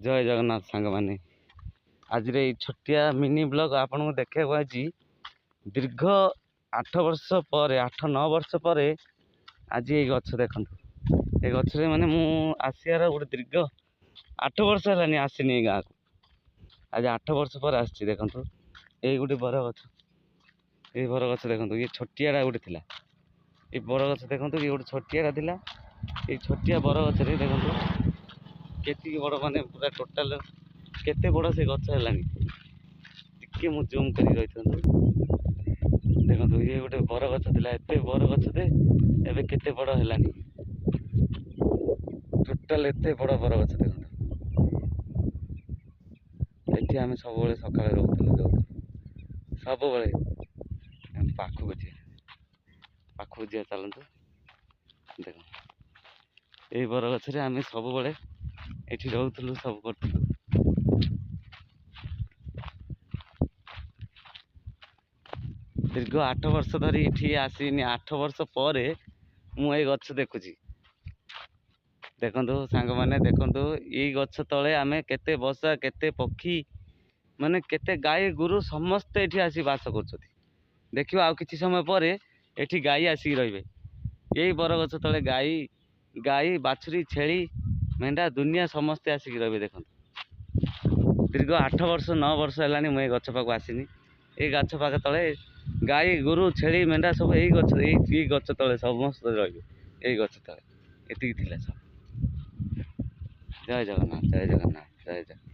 जय जगन्नाथ सांग माने आज छोटिया मिनी ब्लॉग आपन को देखा आज दीर्घ 8 वर्ष पर 8-9 वर्ष पर आज ये गछ देखु ये गछ माने मु आसियार गोटे दीर्घ 8 वर्ष है आसनी गाँ को आज 8 वर्ष पर आसी देखु ये गोटे बर गछ ये बर गछ देखु ये छोटिया गोटे थी ये बर गछ देखु ये गोटे छोटिया था ये छोटिया बर गछ देखु केती बड़ माने पूरा टोटाल केते बड़ से गछ है टिके मु जूम कर देखो ये गोटे बर गछ था एत बर गछ दे एबे केते बड़ है टोटाल एत बड़ बर गछ देखो ये आम सब सका रोलु सब पाखक जी चलतु देख ये बर गछ आम सब ये रोलु सब कर दीर्घ 8 वर्ष धरी ये आसनी 8 वर्ष पर मुझे गछ देखुची देखु सांग मैंने देखु ये गछ तले आम केते बसा केते पक्षी माने केते गाई गुरु समस्ते ये आसी बास कर देखिए आउ किछि समय पर ये गाई आसिक रे यही बर गछ तले गाई गाई बाछुरी छेली मेंढा दुनिया समस्ते आसिक रे देखो दीर्घ 8 वर्ष 9 वर्ष है मुझे गछ पाक आसनी ये गछ पाक तले गाई गोरु छेली मेंढा सब यही गछ तले समस्त रही गछ तले ये सब। जय जगन्नाथ जय जगन्नाथ जय जगन्नाथ।